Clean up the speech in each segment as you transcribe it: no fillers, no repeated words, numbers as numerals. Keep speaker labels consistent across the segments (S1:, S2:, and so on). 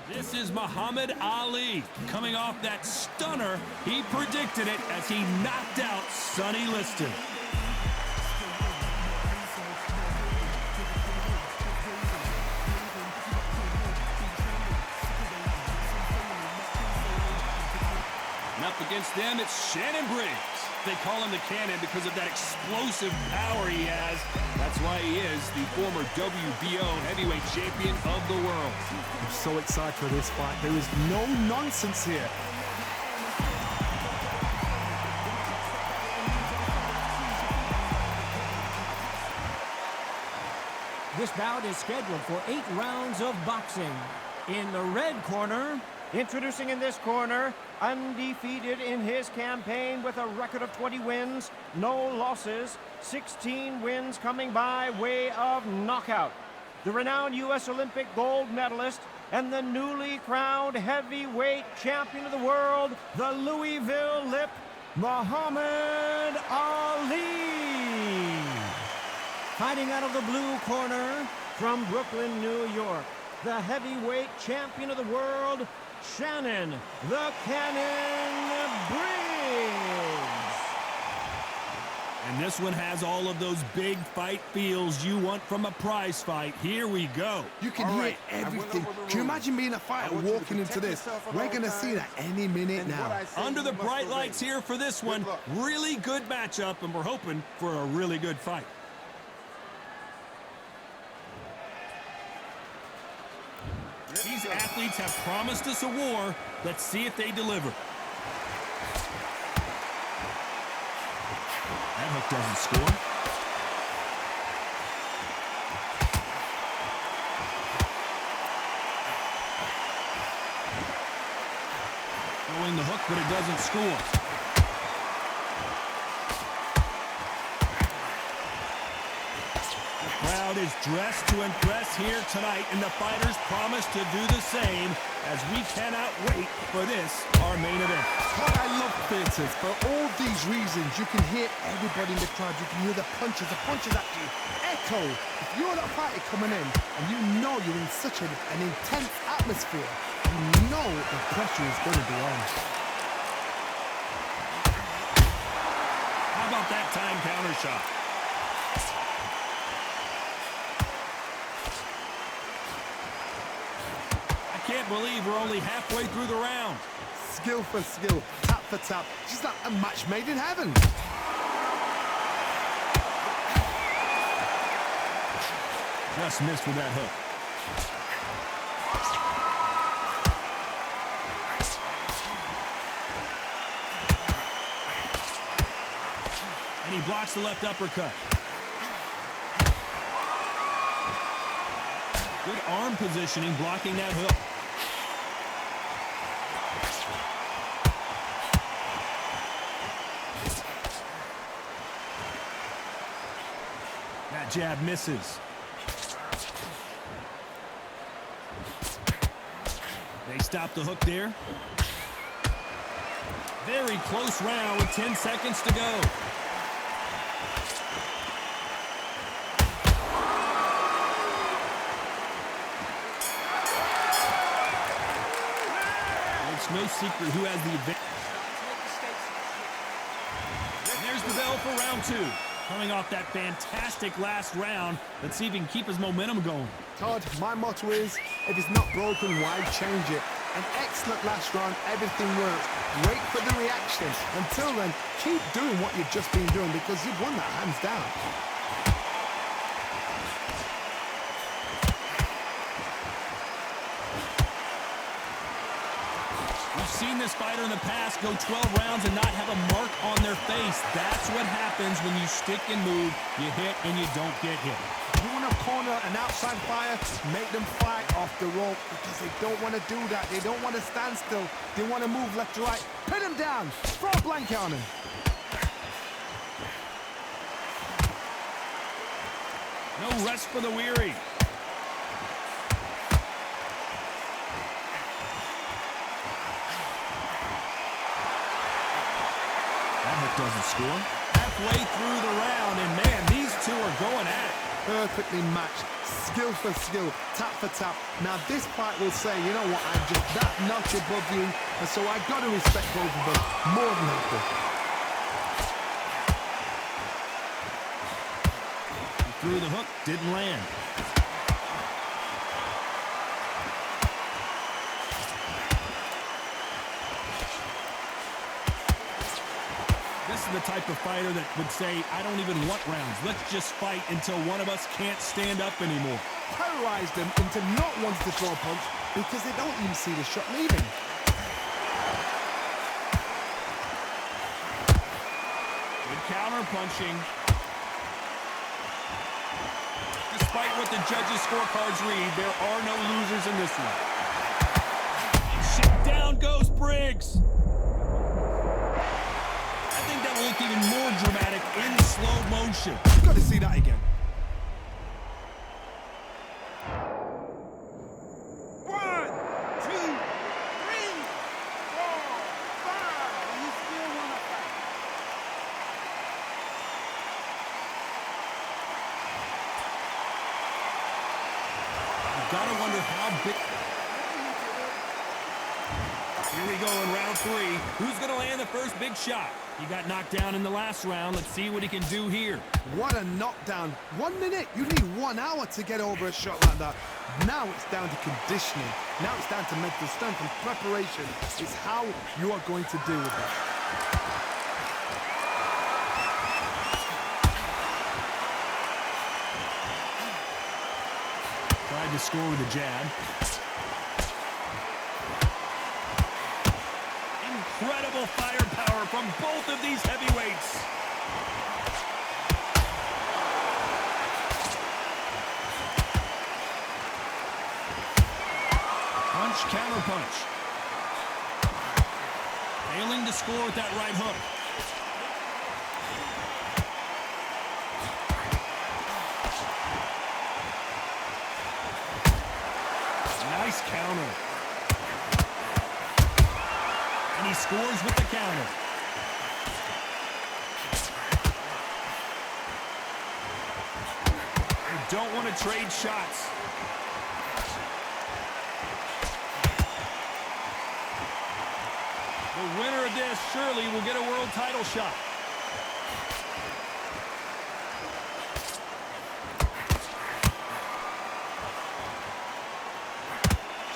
S1: This is Muhammad Ali coming off that stunner. He predicted it as he knocked out Sonny Liston. And up against them, it's Shannon Briggs. They call him the Cannon because of that explosive power he has. That's why he is the former WBO heavyweight champion of the world.
S2: I'm so excited for this fight. There is no nonsense here.
S3: This bout is scheduled for 8 rounds of boxing. In the red corner, introducing in this corner, undefeated in his campaign with a record of 20 wins, no losses, 16 wins coming by way of knockout. The renowned U.S. Olympic gold medalist and the newly crowned heavyweight champion of the world, the Louisville Lip, Muhammad Ali. Fighting out of the blue corner from Brooklyn, New York, the heavyweight champion of the world, Shannon, the Cannon Briggs.
S1: And this one has all of those big fight feels you want from a prize fight. Here we go.
S2: You can hear everything. Can you imagine being a fighter walking into this? We're going to see that any minute now.
S1: Under the bright lights here for this one. Really good matchup, and we're hoping for a really good fight. These athletes have promised us a war. Let's see if they deliver. That hook doesn't score. Throwing the hook, but it doesn't score. Crowd is dressed to impress here tonight, and the fighters promise to do the same as we cannot wait for this, our main event.
S2: God, I love theatres. For all these reasons, you can hear everybody in the crowd. You can hear the punches actually echo. If you're not a fighter coming in, and you know you're in such an intense atmosphere, you know the pressure is going to be on.
S1: How about that time counter shot? Can't believe we're only halfway through the round.
S2: Skill for skill, tap for tap, just like a match made in heaven.
S1: Just missed with that hook. And he blocks the left uppercut. Good arm positioning, blocking that hook. That jab misses. They stop the hook there. Very close round with 10 seconds to go. It's no secret who has the advantage. There's the bell for round 2. Coming off that fantastic last round, let's see if he can keep his momentum going.
S2: Todd, my motto is, if it's not broken, why change it? An excellent last round, everything works. Wait for the reaction. Until then, keep doing what you've just been doing because you've won that hands down.
S1: We've seen this fighter in the past go 12 rounds and not have a mark on their face. That's what happens when you stick and move. You hit and you don't get hit.
S2: If you want to corner an outside fighter, make them fight off the rope because they don't want to do that. They don't want to stand still. They want to move left to right. Pin him down. Throw a blanket on him.
S1: No rest for the weary. That hook doesn't score. Halfway through the round, and man, these two are going at it.
S2: perfectly matched, skill for skill, tap for tap. Now this fight will say, you know what, I'm just that notch above you, and so I got to respect both of them more than happy.
S1: He threw the hook, didn't land. This is the type of fighter that would say, I don't even want rounds. Let's just fight until one of us can't stand up anymore.
S2: Terrorize them into not wanting to throw a punch because they don't even see the shot leaving.
S1: Good counter punching. Despite what the judges' scorecards read, there are no losers in this one. Shit, down goes Briggs. That will look even more dramatic in slow motion.
S2: You've got to see that again.
S4: 1, 2, 3, 4, 5. You still want to fight?
S1: You've got to wonder how big... Here we go in round 3. Who's going to land the first big shot? He got knocked down in the last round. Let's see what he can do here.
S2: What a knockdown. 1 minute. You need 1 hour to get over a shot like that. Now it's down to conditioning. Now it's down to mental strength and preparation. It's how you are going to deal with that.
S1: Tried to score with a jab. Incredible firepower from both of these heavyweights. Punch, counter punch. Failing to score with that right hook. Nice counter. And he scores with the counter. They don't want to trade shots. The winner of this surely will get a world title shot.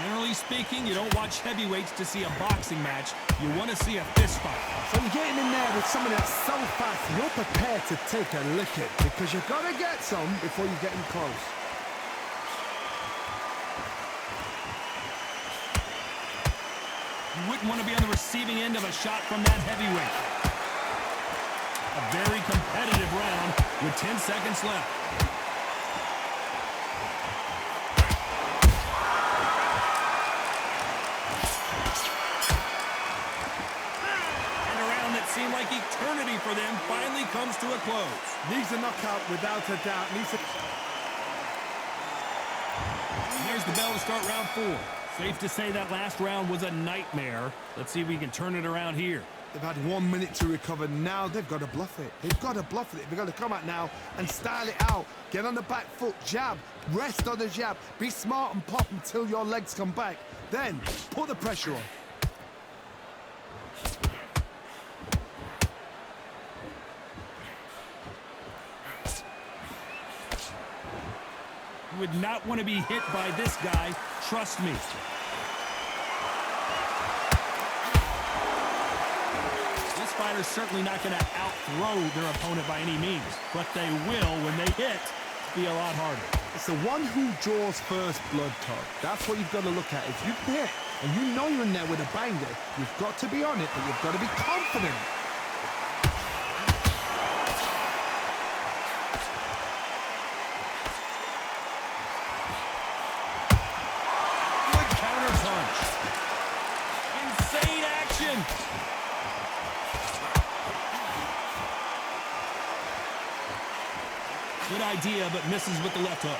S1: Generally speaking, you don't watch heavyweights to see a boxing match. You want to see a fist fight.
S2: So you're getting in there with someone that's so fast, you're prepared to take a licking because you've got to get some before you get in close.
S1: You wouldn't want to be on the receiving end of a shot from that heavyweight. A very competitive round with 10 seconds left. Seemed like eternity for them finally comes to a close.
S2: Needs a knockout without a doubt.
S1: And there's the bell to start round 4. Safe to say that last round was a nightmare. Let's see if we can turn it around here.
S2: They've had 1 minute to recover. Now they've got to bluff it. They've got to bluff it. They've got to come out now and style it out. Get on the back foot, jab, rest on the jab. Be smart and pop until your legs come back. Then put the pressure on.
S1: You would not want to be hit by this guy, trust me. This fighter's certainly not going to out-throw their opponent by any means, but they will, when they hit, be a lot harder.
S2: It's the one who draws first blood, Todd. That's what you've got to look at. If you hit and you know you're in there with a banger, you've got to be on it, but you've got to be confident.
S1: Good idea, but misses with the left hook.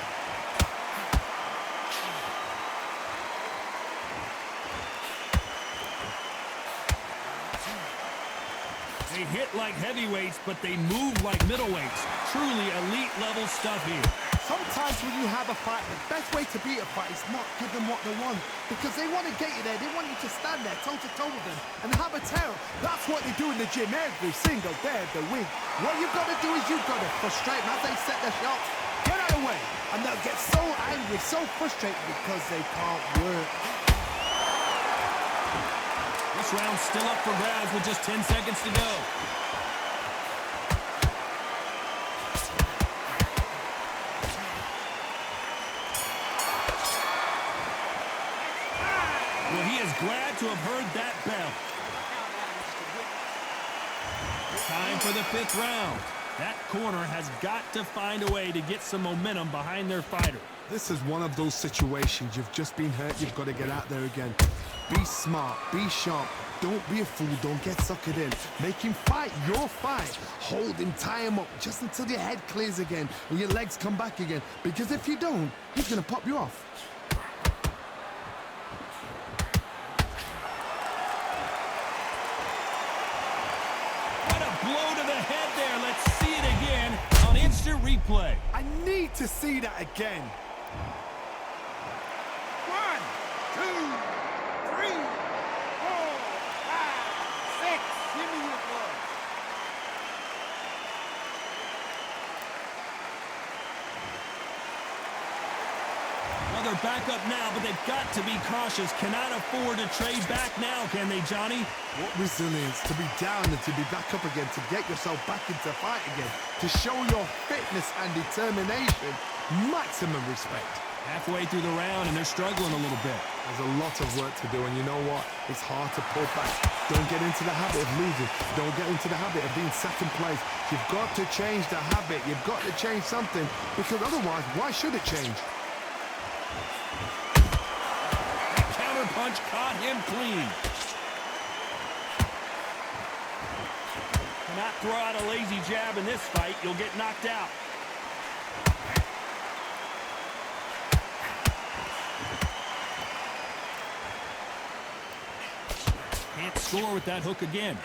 S1: They hit like heavyweights, but they move like middleweights. Truly elite level stuff here.
S2: Sometimes when you have a fight, the best way to beat a fight is not give them what they want. Because they want to get you there. They want you to stand there toe-to-toe with them and have a terror. That's what they do in the gym every single day of the week. What you've got to do is you've got to frustrate them as they set their shots. Get out of the way. And they'll get so angry, so frustrated because they can't work.
S1: This round's still up for grabs with just 10 seconds to go. Well, he is glad to have heard that bell. Time for the 5th round. That corner has got to find a way to get some momentum behind their fighter.
S2: This is one of those situations. You've just been hurt. You've got to get out there again. Be smart. Be sharp. Don't be a fool. Don't get suckered in. Make him fight your fight. Hold him. Tie him up just until your head clears again and your legs come back again. Because if you don't, he's going to pop you off.
S1: Blow to the head there. Let's see it again on instant replay.
S2: I need to see that again.
S4: 1, 2, 3, 4, 5, 6. Give me your blood.
S1: Well, they're back up now, but they've got to be cautious. Cannot afford to trade back now, can they, Johnny?
S2: What resilience to be down and to be back up again, to get yourself back into fight again, to show your fitness and determination. Maximum respect.
S1: Halfway through the round, and they're struggling a little bit.
S2: There's a lot of work to do, and you know what? It's hard to pull back. Don't get into the habit of losing. Don't get into the habit of being second place. You've got to change the habit. You've got to change something, because otherwise, why should it change?
S1: Counter punch caught him clean. Cannot throw out a lazy jab in this fight. You'll get knocked out. Can't score with that hook again.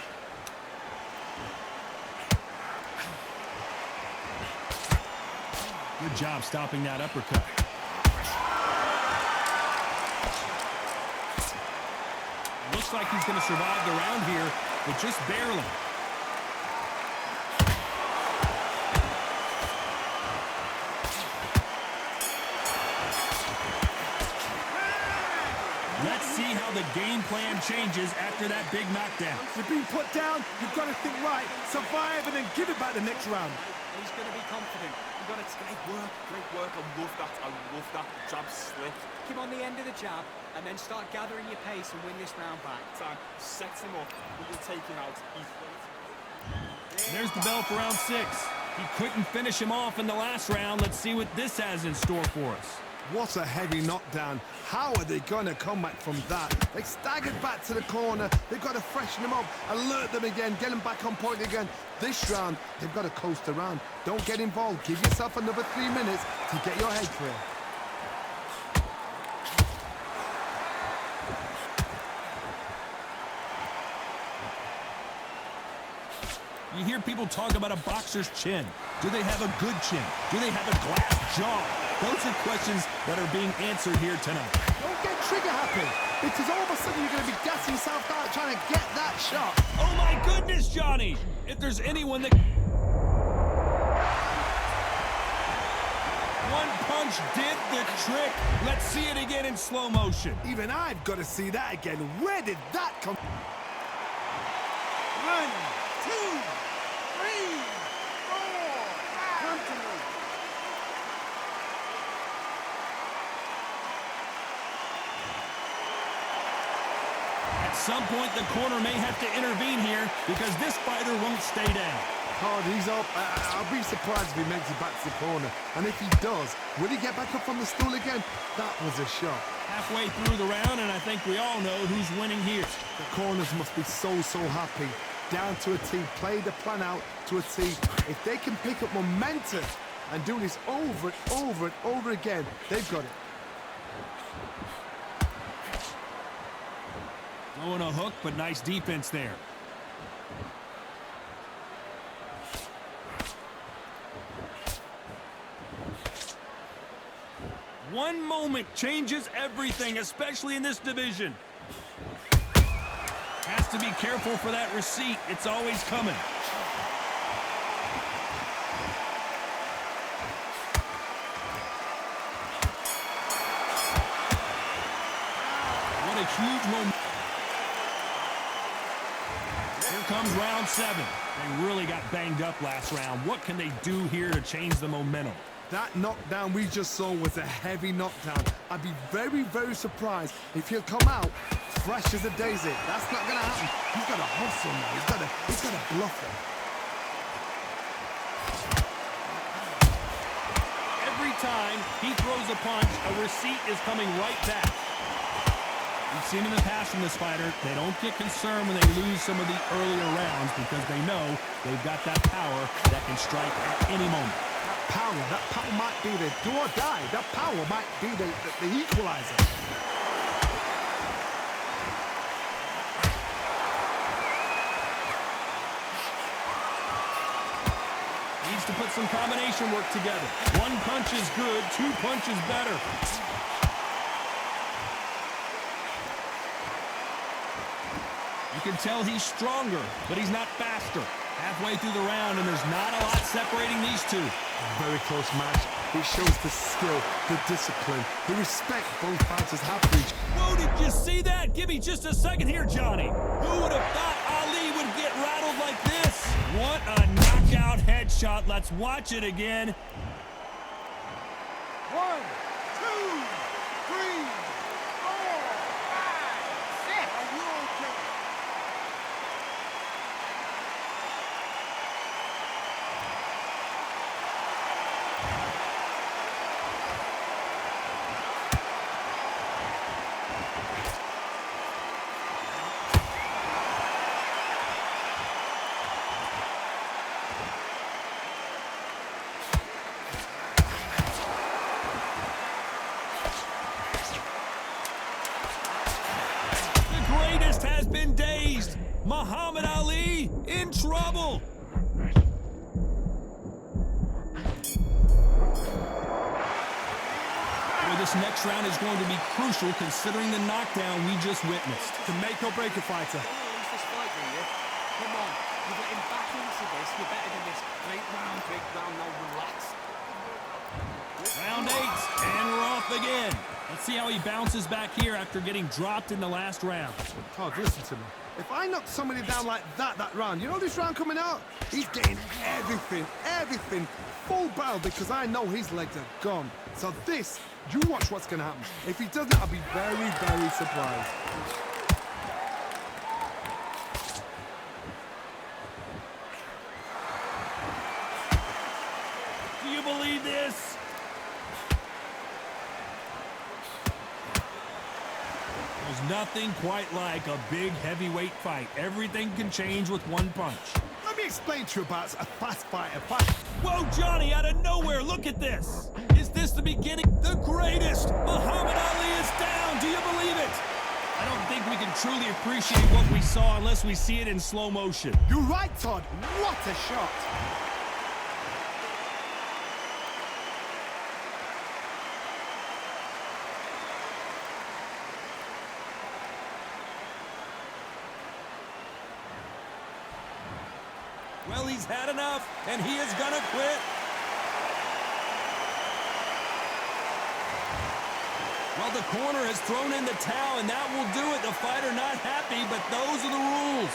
S1: Good job stopping that uppercut. Looks like he's going to survive the round here, but just barely. Let's see how the game plan changes after that big knockdown.
S2: You've been put down, you've got to think right, survive, and then give it back the next round.
S5: He's going to be confident. You've got to great work. I love that jab slip.
S6: Keep on the end of the jab and then start gathering your pace and win this round back.
S5: Time sets him up. We will take him out.
S1: There's the bell for round 6. He couldn't finish him off in the last round. Let's see what this has in store for us.
S2: What a heavy knockdown. How are they going to come back from that? They staggered back to the corner. They've got to freshen them up, alert them again, get them back on point again. This round, they've got to coast around. Don't get involved. Give yourself another 3 minutes to get your head clear.
S1: You hear people talk about a boxer's chin. Do they have a good chin? Do they have a glass jaw? Those are questions that are being answered here tonight.
S2: Don't get trigger happy, because all of a sudden you're going to be gassing yourself out trying to get that shot.
S1: Oh my goodness, Johnny! If there's anyone that... One punch did the trick. Let's see it again in slow motion.
S2: Even I've got to see that again. Where did that come?
S4: 1, 2, 3, 4, 5. Come to me.
S1: At some point, the corner may have to intervene here because this fighter won't stay down.
S2: Hard, he's up. I'll be surprised if he makes it back to the corner. And if he does, will he get back up from the stool again? That was a shot.
S1: Halfway through the round, and I think we all know who's winning here.
S2: The corners must be so happy. Down to a T, play the plan out to a T. If they can pick up momentum and do this over and over again, they've got it.
S1: Throwing a hook, but nice defense there. One moment changes everything, especially in this division. Has to be careful for that receipt. It's always coming. What a huge moment. Here comes round 7. They really got banged up last round. What can they do here to change the momentum?
S2: That knockdown we just saw was a heavy knockdown. I'd be very, very surprised if he'll come out fresh as a daisy. That's not going to happen. He's got to hustle now. He's got to bluff it.
S1: Every time he throws a punch, a receipt is coming right back. We've seen in the past from this fighter, they don't get concerned when they lose some of the earlier rounds because they know they've got that power that can strike at any moment.
S2: That power might be the do or die. That power might be the equalizer.
S1: Needs to put some combination work together. One punch is good, 2 punches better. You can tell he's stronger, but he's not faster. Halfway through the round, and there's not a lot separating these two.
S2: Very close match. It shows the skill, the discipline, the respect both fighters have for each other.
S1: Whoa, did you see that? Give me just a second here, Johnny. Who would have thought Ali would get rattled like this? What a knockout headshot. Let's watch it again.
S4: 1, 2, 3, 4, 5, 6. Are you okay?
S1: Has been dazed. Muhammad Ali in trouble. Well, this next round is going to be crucial considering the knockdown we just witnessed.
S2: To make or break a fighter.
S6: Don't lose this fight, will you? Come on, you're getting back into this. You're better than this. Great round, big round. Now relax.
S1: Round 8, and we're off again. Let's see how he bounces back here after getting dropped in the last round.
S2: Todd, listen to me. If I knock somebody down like that round, you know this round coming out? He's getting everything, full barrel because I know his legs are gone. So this, you watch what's going to happen. If he doesn't, I'll be very, very surprised.
S1: Do you believe this? There's nothing quite like a big heavyweight fight. Everything can change with one punch.
S2: Let me explain to you about a fast fighter.
S1: Whoa, Johnny, out of nowhere, look at this. Is this the beginning? The greatest! Muhammad Ali is down, do you believe it? I don't think we can truly appreciate what we saw unless we see it in slow motion.
S2: You're right, Todd. What a shot.
S1: Well, he's had enough, and he is gonna quit. Well, the corner has thrown in the towel, and that will do it. The fighter not happy, but those are the rules.